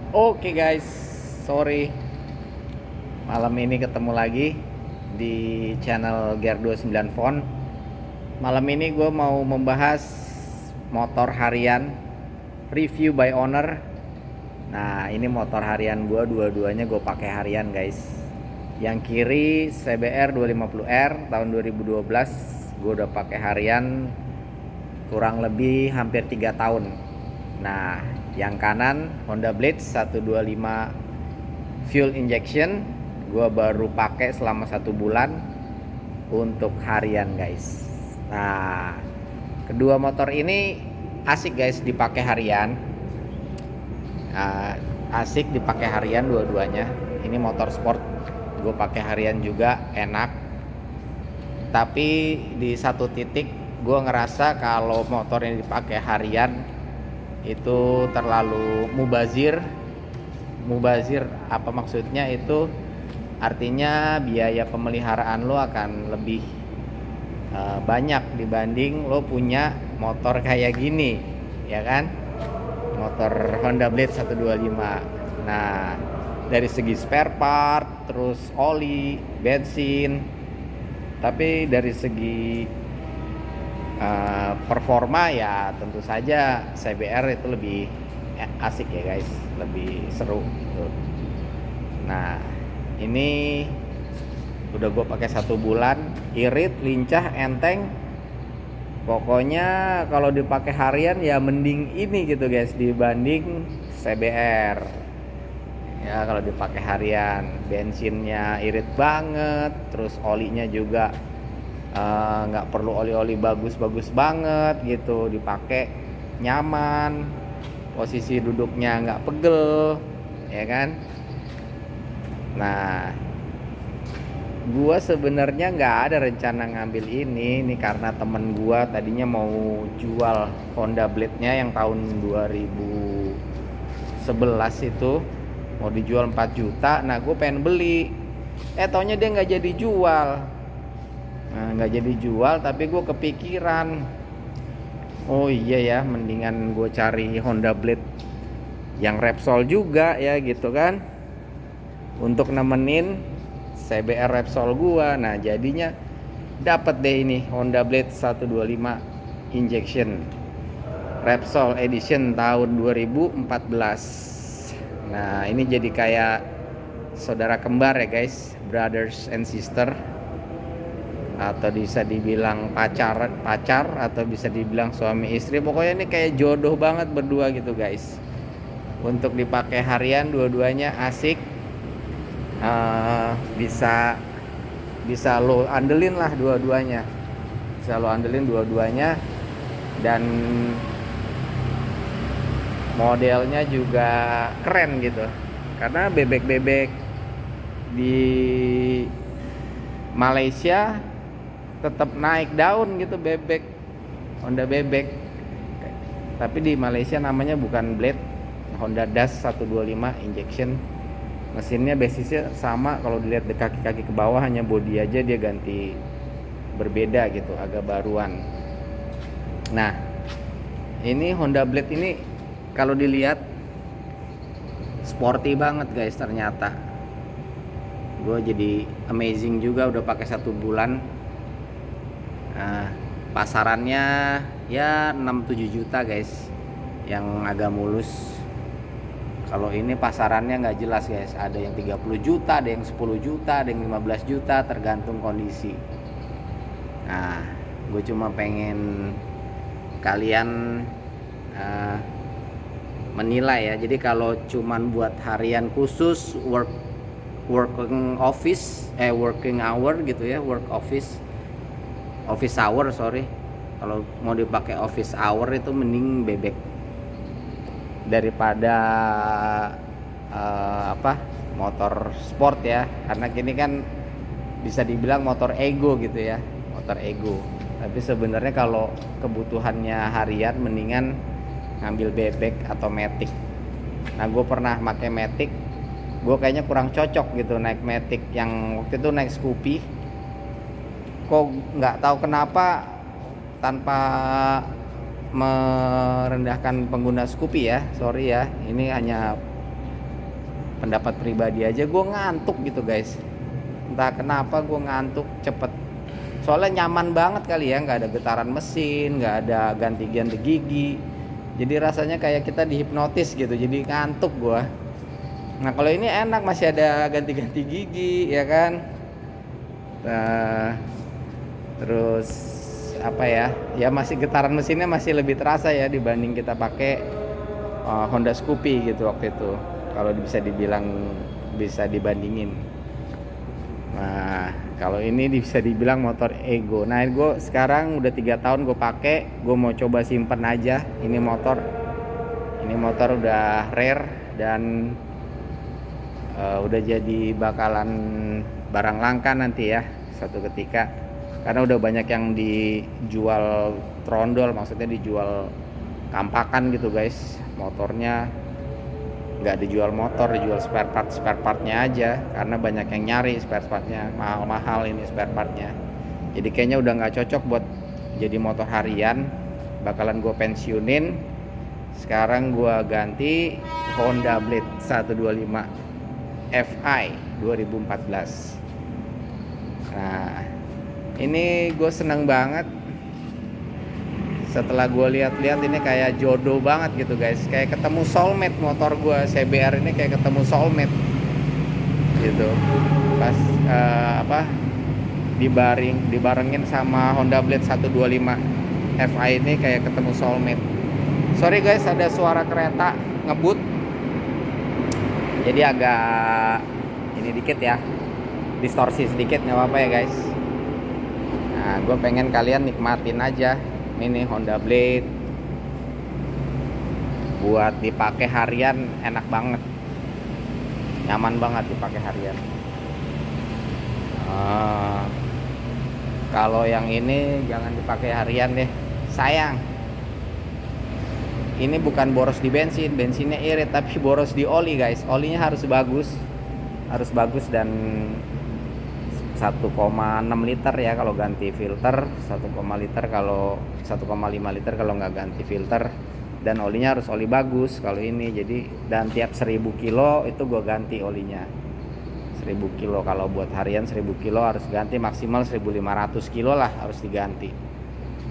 Oke guys, sorry malam ini ketemu lagi di channel Gear 29 Phone. Malam ini gue mau membahas motor harian review by owner. Nah ini motor harian gue, dua-duanya gue pakai harian guys. Yang kiri CBR 250R tahun 2012, gue udah pakai harian kurang lebih hampir 3 tahun. Nah yang kanan Honda Blade 125 fuel injection, gue baru pakai selama 1 bulan untuk harian guys. Nah kedua motor ini asik guys dipakai harian. Asik dipakai harian dua-duanya. Ini motor sport, gue pakai harian juga enak. Tapi di satu titik gue ngerasa kalau motor yang dipakai harian itu terlalu mubazir. Apa maksudnya itu? Artinya biaya pemeliharaan lo akan lebih banyak dibanding lo punya motor kayak gini, ya kan? Motor Honda Blade 125. Nah dari segi spare part, terus oli, bensin, tapi dari segi performa ya tentu saja CBR itu lebih asik ya guys, lebih seru gitu. Nah ini udah gue pakai 1 bulan, irit, lincah, enteng. Pokoknya kalau dipakai harian ya mending ini gitu guys dibanding CBR. Ya kalau dipakai harian bensinnya irit banget, terus olinya juga nggak perlu oli-oli bagus-bagus banget gitu, dipakai nyaman, posisi duduknya nggak pegel, ya kan? Nah gua sebenarnya nggak ada rencana ngambil ini karena temen gua tadinya mau jual Honda Blade-nya yang tahun 2011 itu, mau dijual 4 juta. Nah gue pengen beli, taunya dia nggak jadi jual. Nah nggak jadi jual, tapi gue kepikiran, oh iya ya mendingan gue cari Honda Blade yang Repsol juga ya gitu kan, untuk nemenin CBR Repsol gua. Nah jadinya dapat deh ini Honda Blade 125 injection Repsol edition tahun 2014. Nah ini jadi kayak saudara kembar ya guys, brothers and sister, atau bisa dibilang pacar atau bisa dibilang suami istri. Pokoknya ini kayak jodoh banget berdua gitu guys. Untuk dipakai harian dua-duanya asik. Bisa lo andelin lah dua-duanya. Dan modelnya juga keren gitu. Karena bebek-bebek di Malaysia tetap naik daun gitu, bebek Honda bebek. Tapi di Malaysia namanya bukan Blade, Honda Dash 125 injection. Mesinnya basisnya sama, kalau dilihat di kaki-kaki ke bawah hanya bodi aja dia ganti berbeda gitu, agak baruan. Nah ini Honda Blade ini kalau dilihat sporty banget guys. Ternyata gue jadi amazing juga udah pakai 1 bulan. Pasarannya ya 6-7 juta guys, yang agak mulus. Kalau ini pasarannya nggak jelas guys, ada yang 30 juta, ada yang 10 juta, ada yang 15 juta, tergantung kondisi. Nah gue cuma pengen kalian menilai ya. Jadi kalau cuman buat harian khusus working hour gitu ya, office hour, sorry. Kalau mau dipakai office hour itu mending bebek daripada motor sport ya, karena gini kan bisa dibilang motor ego gitu ya, motor ego. Tapi sebenarnya kalau kebutuhannya harian mendingan ngambil bebek atau Matic. Nah gue pernah pakai Matic, gue kayaknya kurang cocok gitu naik Matic. Yang waktu itu naik Scoopy, kok nggak tahu kenapa, tanpa merendahkan pengguna Scoopy ya, sorry ya, ini hanya pendapat pribadi aja, gue ngantuk gitu guys. Entah kenapa gue ngantuk cepet. Soalnya nyaman banget kali ya, nggak ada getaran mesin, nggak ada ganti-ganti gigi. Jadi rasanya kayak kita dihipnotis gitu, jadi ngantuk gue. Nah kalau ini enak, masih ada ganti-ganti gigi ya kan. Nah, terus apa ya? Ya masih getaran mesinnya masih lebih terasa ya dibanding kita pakai Honda Scoopy gitu waktu itu. Kalau bisa dibilang, bisa dibandingin. Nah kalau ini bisa dibilang motor ego. Nah gue sekarang udah 3 tahun gue pakai, gue mau coba simpen aja ini motor. Ini motor udah rare dan udah jadi bakalan barang langka nanti ya suatu ketika, karena udah banyak yang dijual trondol, maksudnya dijual kampakan gitu guys. Motornya nggak dijual motor, dijual spare partnya aja, karena banyak yang nyari spare partnya, mahal ini spare partnya. Jadi kayaknya udah nggak cocok buat jadi motor harian, bakalan gue pensiunin. Sekarang gue ganti Honda Blade 125 FI 2014. Nah ini gue seneng banget. Setelah gue lihat-lihat ini kayak jodoh banget gitu guys, kayak ketemu soulmate. Motor gue CBR ini kayak ketemu soulmate gitu. Pas dibarengin sama Honda Blade 125 FI ini kayak ketemu soulmate. Sorry guys, ada suara kereta ngebut, jadi agak ini dikit ya, distorsi sedikit, nggak apa-apa ya guys. Nah gue pengen kalian nikmatin aja ini Honda Blade, buat dipakai harian enak banget, nyaman banget dipakai harian. Kalau yang ini jangan dipakai harian deh, sayang. Ini bukan boros di bensin, bensinnya irit, tapi boros di oli guys. Olinya harus bagus dan 1,6 liter ya kalau ganti filter, 1,5 liter kalau 1,5 liter kalau nggak ganti filter, dan olinya harus oli bagus kalau ini. Jadi dan tiap 1000 kilo itu gue ganti olinya. 1000 kilo kalau buat harian, 1000 kilo harus ganti, maksimal 1500 kilo lah harus diganti.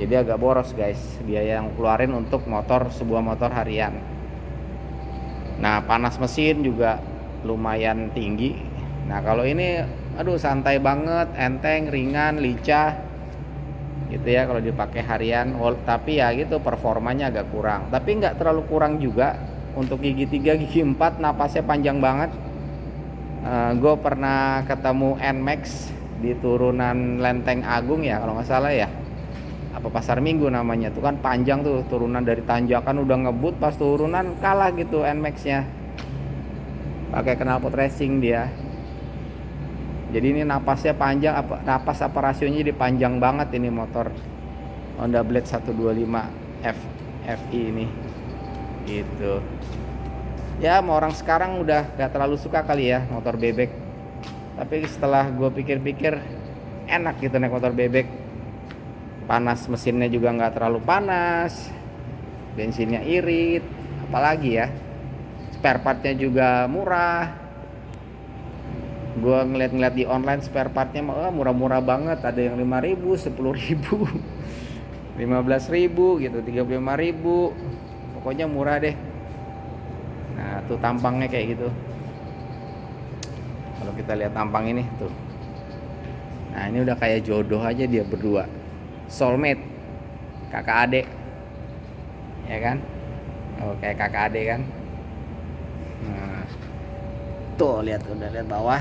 Jadi agak boros guys biaya yang keluarin untuk sebuah motor harian. Nah panas mesin juga lumayan tinggi. Nah kalau ini aduh santai banget, enteng, ringan, lincah gitu ya kalau dipakai harian. Tapi ya gitu performanya agak kurang, tapi nggak terlalu kurang juga. Untuk gigi 3, gigi 4 napasnya panjang banget. Gue pernah ketemu NMAX di turunan Lenteng Agung ya kalau nggak salah ya, apa Pasar Minggu namanya tuh kan, panjang tuh turunan dari tanjakan, udah ngebut, pas turunan kalah gitu NMAX-nya, pakai knalpot racing dia. Jadi ini napasnya panjang, napas apa rasionya jadi panjang banget ini motor Honda Blade 125 FI ini gitu. Ya mau orang sekarang udah gak terlalu suka kali ya motor bebek, tapi setelah gue pikir-pikir enak gitu naik motor bebek. Panas mesinnya juga nggak terlalu panas, bensinnya irit, apalagi ya spare partnya juga murah. Gue ngeliat di online spare partnya murah-murah banget, ada yang 5.000, 10.000, 15.000 gitu, 35.000, pokoknya murah deh. Nah tuh tampangnya kayak gitu, kalau kita lihat tampang ini tuh. Nah ini udah kayak jodoh aja dia berdua, soulmate, kakak adik ya kan. Kayak kakak adik kan. Nah tuh lihat, udah lihat bawah.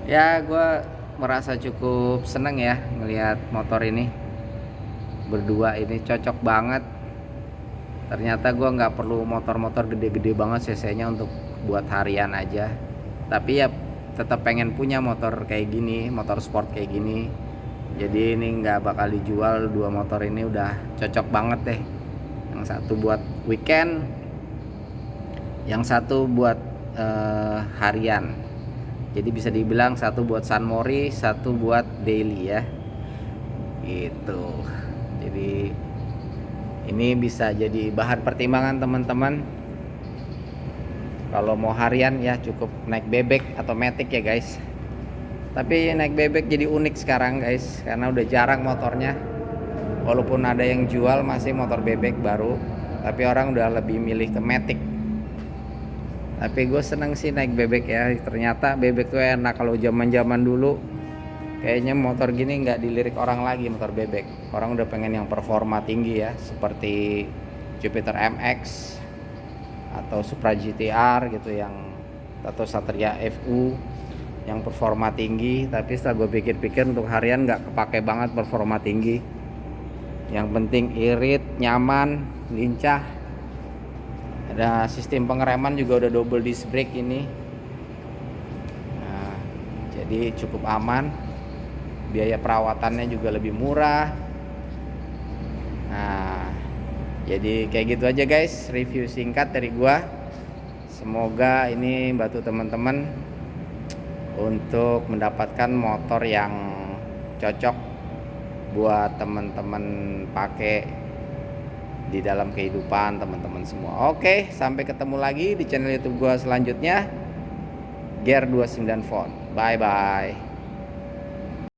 Ya gue merasa cukup seneng ya ngelihat motor ini berdua, ini cocok banget. Ternyata gue nggak perlu motor-motor gede-gede banget cc-nya untuk buat harian aja, tapi ya tetap pengen punya motor kayak gini, motor sport kayak gini. Jadi ini nggak bakal dijual, dua motor ini udah cocok banget deh. Yang satu buat weekend, yang satu buat harian. Jadi bisa dibilang satu buat San Mori, satu buat daily ya gitu. Jadi ini bisa jadi bahan pertimbangan teman-teman Kalau mau harian ya cukup naik bebek atau matic ya guys. Tapi naik bebek jadi unik sekarang guys, karena udah jarang motornya. Walaupun ada yang jual masih motor bebek baru, tapi orang udah lebih milih ke matic. Tapi gue seneng sih naik bebek ya. Ternyata bebek tuh enak. Kalau zaman dulu kayaknya motor gini nggak dilirik orang lagi, motor bebek. Orang udah pengen yang performa tinggi ya, seperti Jupiter MX atau Supra GTR gitu, yang atau Satria FU yang performa tinggi. Tapi setelah gue pikir-pikir untuk harian nggak kepake banget performa tinggi. Yang penting irit, nyaman, lincah. Ada sistem pengereman juga udah double disc brake ini. Nah, jadi cukup aman. Biaya perawatannya juga lebih murah. Nah, jadi kayak gitu aja guys, review singkat dari gua. Semoga ini bantu teman-teman untuk mendapatkan motor yang cocok buat teman-teman pakai di dalam kehidupan teman-teman semua. Oke, sampai ketemu lagi di channel YouTube gua selanjutnya, Gear 29 Phone. Bye bye.